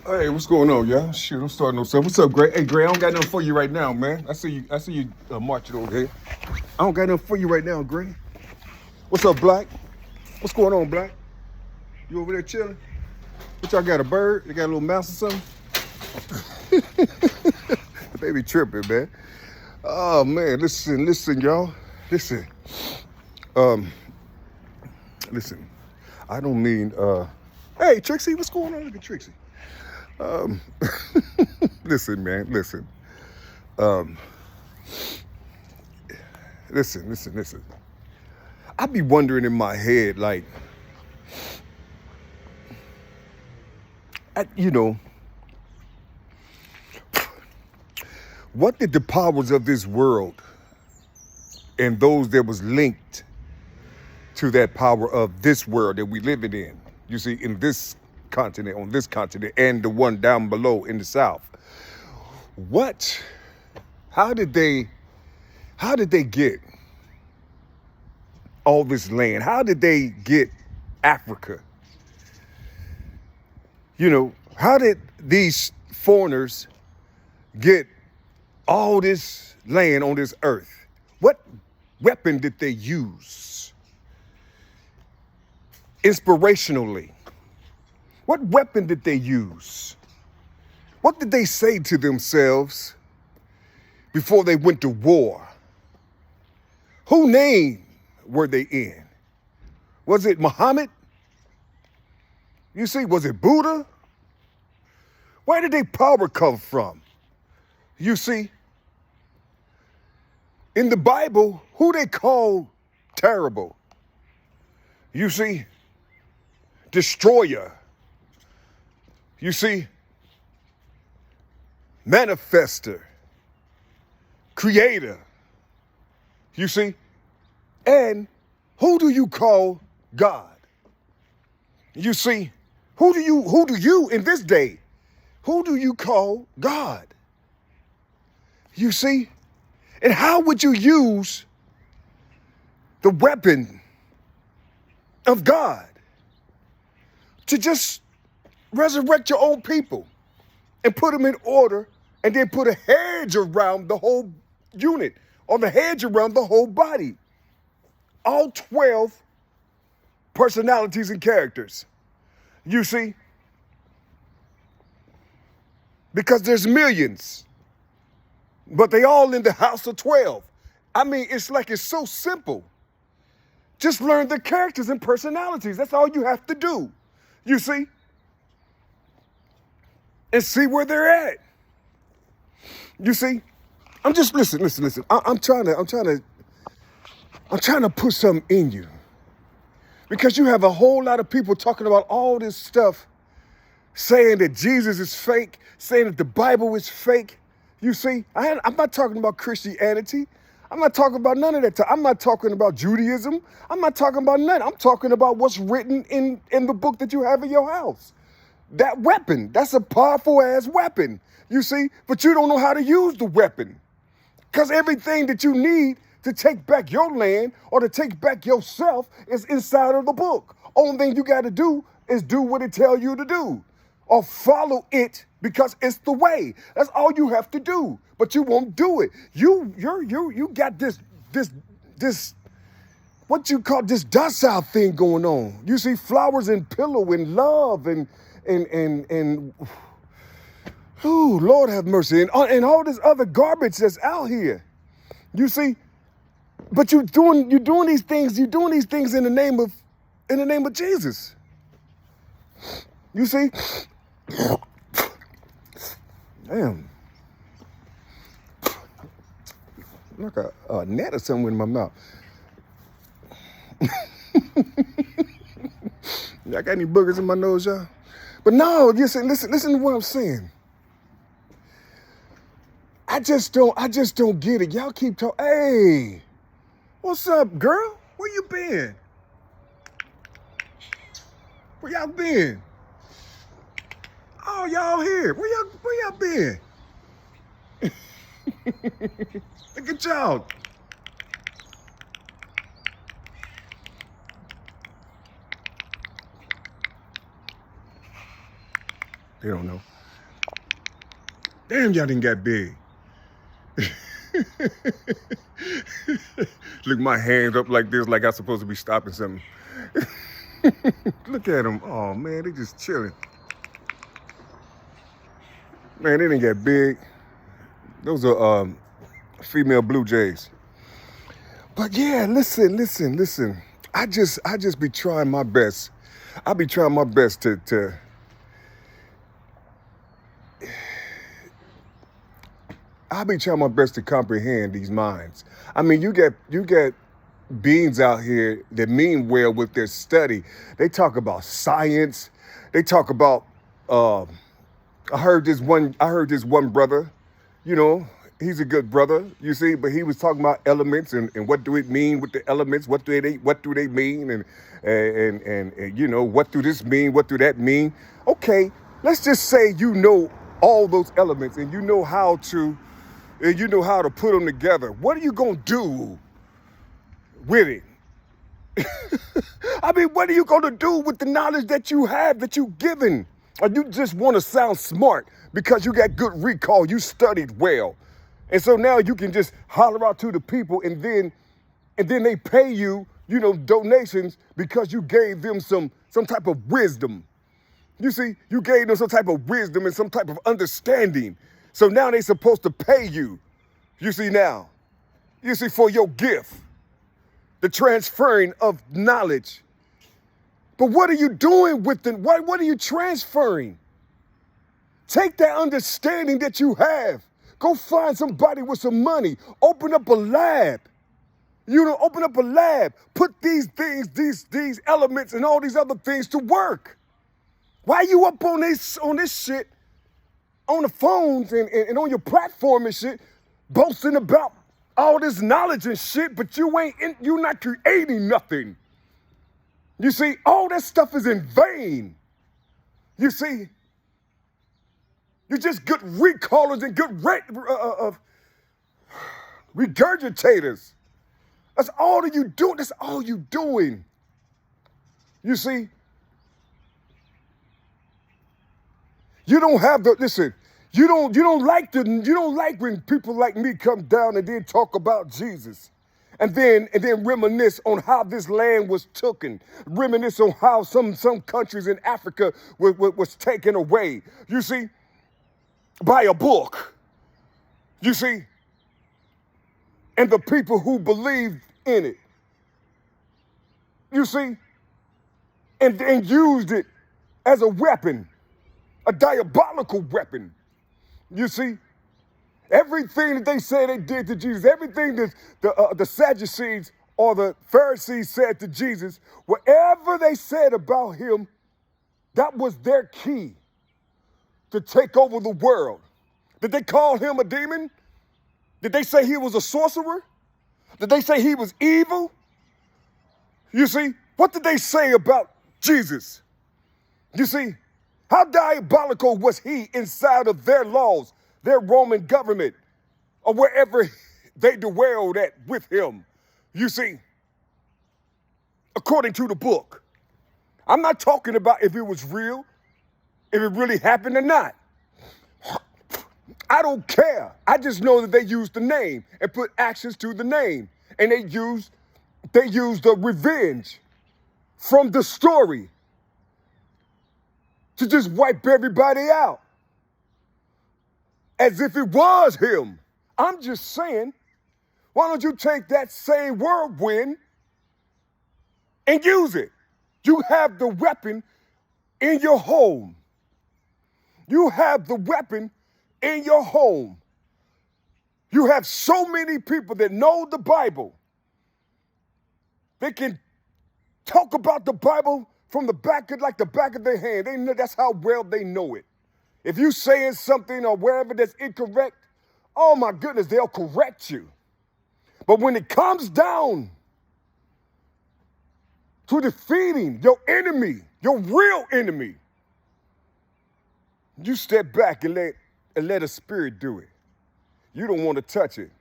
Hey, what's going on, y'all? Shoot, I'm starting on something. What's up, Gray? Hey, Gray, I don't got nothing for you right now, man. I see you marching over here. I don't got nothing for you right now, Gray. What's up, Black? What's going on, Black? You over there chilling? What y'all got, a bird? You got a little mouse or something? The baby tripping, man. Oh, man, listen, y'all. Listen. Um, listen. I don't mean, hey, Trixie, what's going on? Look at Trixie. Um, listen, man, listen. Um, listen. I be wondering in my head, like, you know, what did the powers of this world and those that was linked to that power of this world that we living in, you see, in this continent, on this continent, and the one down below in the South, how did they get all this land? How did they get Africa? You know, how did these foreigners get all this land on this earth? What weapon did they use? Inspirationally, what weapon did they use? What did they say to themselves before they went to war? Whose name were they in? Was it Muhammad? You see, was it Buddha? Where did their power come from? You see, in the Bible, who they call terrible? You see, destroyer. You see, manifester, creator. You see, and who do you call God? You see, who do you in this day, who do you call God? You see, and how would you use the weapon of God to just resurrect your own people and put them in order and then put a hedge around the whole unit or the hedge around the whole body? All 12 personalities and characters. You see? Because there's millions, but they all in the house of 12. I mean, it's like it's so simple. Just learn the characters and personalities. That's all you have to do. You see? And see where they're at. You see? I'm just listen. I'm trying to put something in you. Because you have a whole lot of people talking about all this stuff, saying that Jesus is fake, saying that the Bible is fake. You see, I'm not talking about Christianity. I'm not talking about none of that. I'm not talking about Judaism. I'm not talking about none. I'm talking about what's written in the book that you have in your house. That weapon, that's a powerful ass weapon, you see, but you don't know how to use the weapon. Because everything that you need to take back your land or to take back yourself is inside of the book. Only thing you got to do is do what it tells you to do or follow it because it's the way. That's all you have to do, but you won't do it. You got this what you call this docile thing going on. You see flowers and pillow and love and ooh, Lord have mercy, and all this other garbage that's out here. You see, but you're doing these things in the name of Jesus. You see? Damn. Like a gnat or something in my mouth. Y'all got any boogers in my nose, y'all? But no, listen to what I'm saying. I just don't get it. Y'all keep talking. Hey, what's up, girl? Where you been? Where y'all been? Oh, y'all here. Where y'all been? Look at y'all. They don't know. Damn, y'all didn't get big. Look, my hands up like this, like I'm supposed to be stopping something. Look at them. Oh, man, they just chilling. Man, they didn't get big. Those are female blue jays. But yeah, listen. I just be trying my best. I be trying my best to I be trying my best to comprehend these minds. I mean, you get beings out here that mean well with their study. They talk about science. They talk about. I heard this one brother. You know, he's a good brother. You see, but he was talking about elements and what do it mean with the elements? What do they mean? And you know, what do this mean? What do that mean? Okay, let's just say you know all those elements and you know how to put them together. What are you gonna do with it? I mean, what are you gonna do with the knowledge that you have, that you've given? Or you just want to sound smart because you got good recall, you studied well. And so now you can just holler out to the people and then they pay you, you know, donations because you gave them some type of wisdom. You see, you gave them some type of wisdom and some type of understanding. So now they're supposed to pay you. You see now. You see, for your gift, the transferring of knowledge. But what are you doing with them? What are you transferring? Take that understanding that you have. Go find somebody with some money. Open up a lab. You know, open up a lab. Put these things, these elements and all these other things to work. Why you up on this shit, on the phones and on your platform and shit, boasting about all this knowledge and shit, but you're not creating nothing. You see, all that stuff is in vain. You see, you're just good recallers and good regurgitators. That's all that you do. That's all you doing. You see, you don't have the listen. You don't like when people like me come down and then talk about Jesus. And then reminisce on how this land was taken. Reminisce on how some countries in Africa was taken away. You see, by a book. You see, and the people who believed in it. You see, and used it as a weapon, a diabolical weapon. You see. Everything that they said they did to Jesus, everything that the Sadducees or the Pharisees said to Jesus, whatever they said about him, that was their key to take over the world. Did they call him a demon? Did they say he was a sorcerer? Did they say he was evil? You see, what did they say about Jesus? You see, how diabolical was he inside of their laws? Their Roman government, or wherever they dwelled at with him. You see, according to the book. I'm not talking about if it was real, if it really happened or not. I don't care. I just know that they used the name and put actions to the name. And they used the revenge from the story to just wipe everybody out. As if it was him. I'm just saying, why don't you take that same whirlwind and use it? You have the weapon in your home. You have the weapon in your home. You have so many people that know the Bible. They can talk about the Bible from the back of their hand. They know that's how well they know it. If you saying something or wherever that's incorrect, oh my goodness, they'll correct you. But when it comes down to defeating your enemy, your real enemy, you step back and let a spirit do it. You don't want to touch it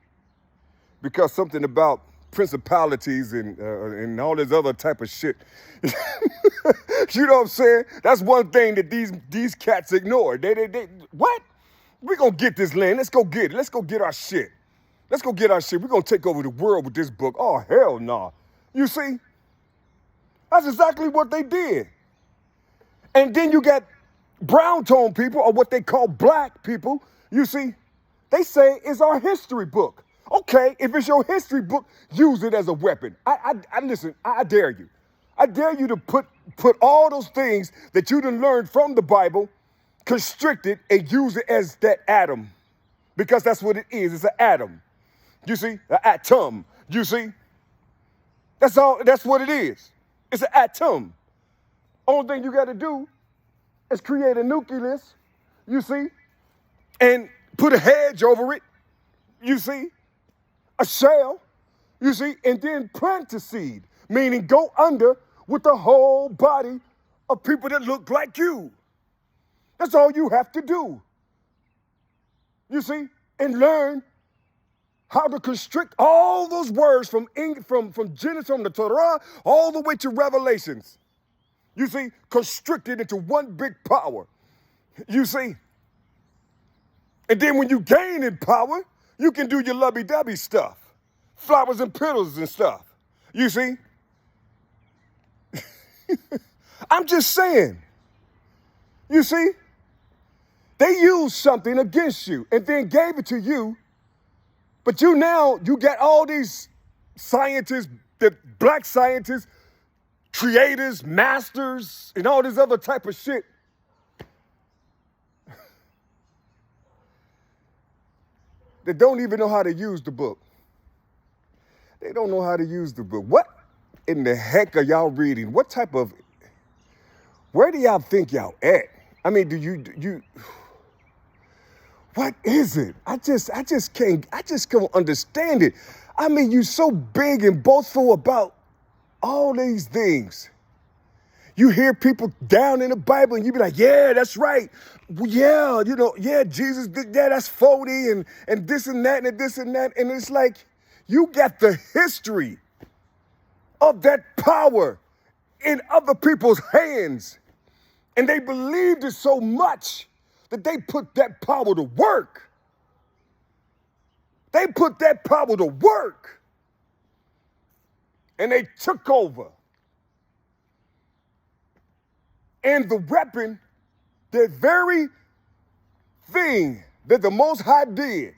because something about principalities and all this other type of shit You know what I'm saying? That's one thing that these cats ignore. They what? We're going to get this land. Let's go get it. Let's go get our shit. Let's go get our shit. We're going to take over the world with this book. Oh, hell no. You see? That's exactly what they did. And then you got brown tone people, or what they call black people. You see? They say it's our history book. Okay, if it's your history book, use it as a weapon. Listen, I dare you. I dare you to put all those things that you done learned from the Bible, constrict it, and use it as that atom. Because that's what it is. It's an atom. You see? An atom. You see? That's all. That's what it is. It's an atom. Only thing you got to do is create a nucleus, you see, and put a hedge over it, you see, a shell, you see, and then plant the seed, meaning go under with the whole body of people that look like you. That's all you have to do, you see, and learn how to constrict all those words from Genesis, from the Torah, all the way to Revelations. You see, constricted into one big power. You see? And then when you gain in power, you can do your lovey-dovey stuff. Flowers and petals and stuff. You see? I'm just saying. You see? They used something against you and then gave it to you. But you got all these scientists, the black scientists, creators, masters, and all this other type of shit. They don't even know how to use the book. They don't know how to use the book. What in the heck are y'all reading? Where do y'all think y'all at? I mean, what is it? I just can't understand it. I mean, you so big and boastful about all these things. You hear people down in the Bible and you be like, yeah, that's right. Well, yeah, Jesus did that, that's 40 and this and that and this and that. And it's like, you got the history of that power in other people's hands. And they believed it so much that they put that power to work. They put that power to work. And they took over. And the weapon, the very thing that the Most High did,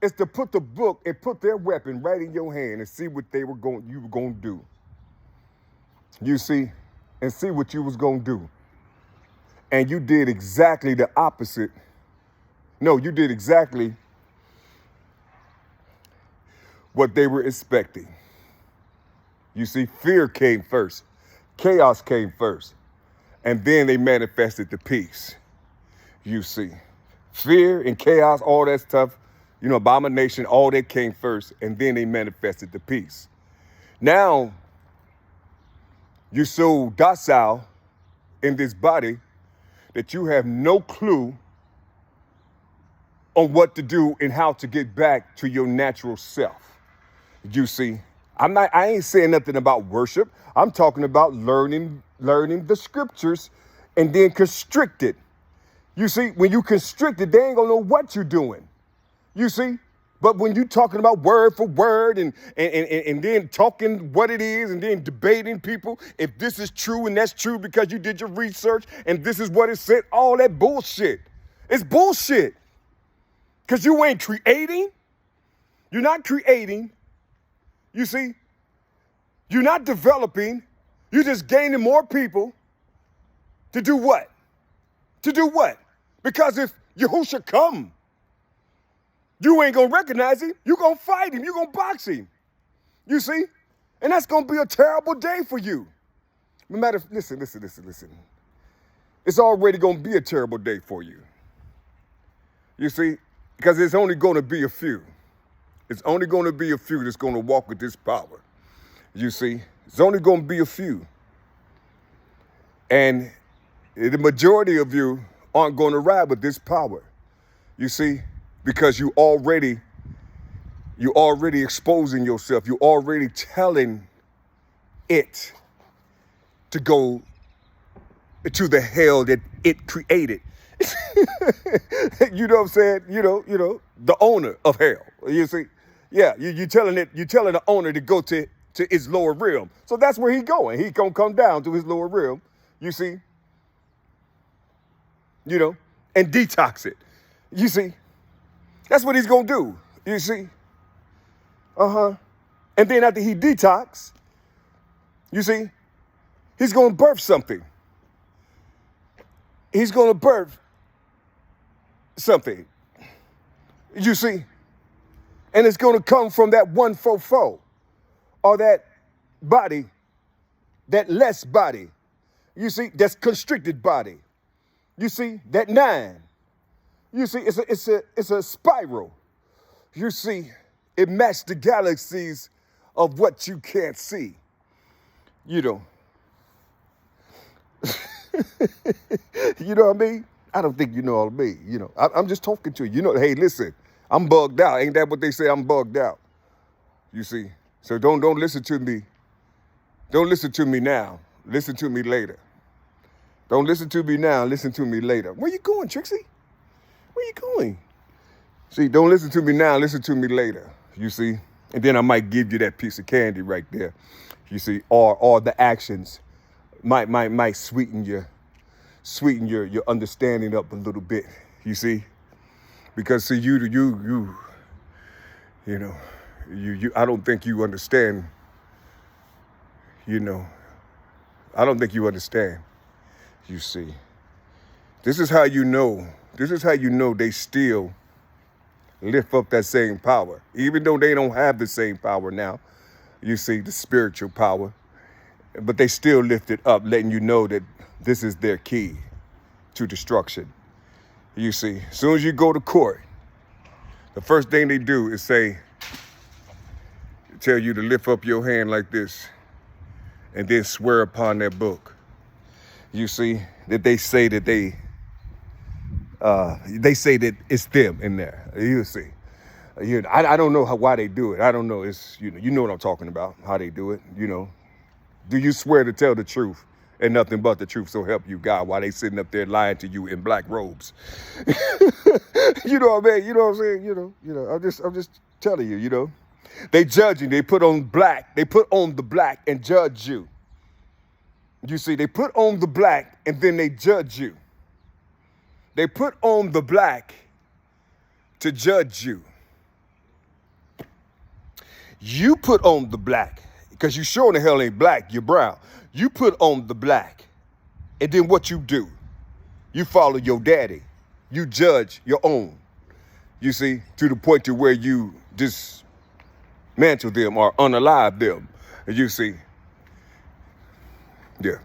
is to put the book and put their weapon right in your hand and see what you were going to do. You see, and see what you was going to do. And you did exactly the opposite. No, you did exactly what they were expecting. You see, fear came first. Chaos came first. And then they manifested the peace. You see, fear and chaos, all that stuff, abomination, all that came first. And then they manifested the peace. Now, you're so docile in this body that you have no clue on what to do and how to get back to your natural self. You see, I ain't saying nothing about worship. I'm talking about learning the scriptures and then constrict it. You see, when you constrict it, they ain't gonna know what you're doing. You see? But when you're talking about word for word and then talking what it is and then debating people, if this is true and that's true because you did your research and this is what it said, all that bullshit. It's bullshit. Because you ain't creating. You're not creating. You see? You're not developing. You're just gaining more people to do what? To do what? Because if Yahushua come, you ain't going to recognize him. You're going to fight him. You're going to box him. You see? And that's going to be a terrible day for you. No matter, listen. It's already going to be a terrible day for you. You see? Because it's only going to be a few. It's only going to be a few that's going to walk with this power. You see? It's only going to be a few. And the majority of you aren't going to ride with this power. You see? Because you're already exposing yourself. You're already telling it to go to the hell that it created. You know what I'm saying? The owner of hell. You see? Yeah, you're telling the owner to go to its lower realm. So that's where he's going. He gonna come down to his lower realm, you see? And detox it. You see? That's what he's gonna do. You see? And then after he detox, you see, he's gonna birth something. He's gonna birth something. You see? And it's gonna come from that 144, or that body, that less body. You see, that's constricted body. You see, that 9. You see, it's a spiral. You see, it matched the galaxies of what you can't see. You know. You know what I mean? I don't think you know all of me. I'm just talking to you. Hey, listen, I'm bugged out. Ain't that what they say? I'm bugged out. You see? So don't listen to me. Don't listen to me now. Listen to me later. Don't listen to me now. Listen to me later. Where you going, Trixie? Where you going? See, don't listen to me now. Listen to me later. You see? And then I might give you that piece of candy right there. You see? Or the actions might sweeten your understanding up a little bit. You see? Because see, I don't think you understand. I don't think you understand. You see, this is how you know they still lift up that same power, even though they don't have the same power now. You see, the spiritual power, but they still lift it up, letting you know that this is their key to destruction. You see, as soon as you go to court, the first thing they do is tell you to lift up your hand like this and then swear upon that book. You see, that they say that it's them in there. You see. I don't know why they do it. I don't know. It's, you know what I'm talking about, how they do it. Do you swear to tell the truth and nothing but the truth, so help you God, while they sitting up there lying to you in black robes? You know what I mean? You know what I'm saying? I'm just telling you, They judge you. They put on the black and judge you. You see, they put on the black and then they judge you. They put on the black to judge you. You put on the black because you sure in the hell ain't black, you're brown. You put on the black, and then what you do? You follow your daddy. You judge your own. You see, to the point to where you dismantle them or unalive them. You see. Yeah.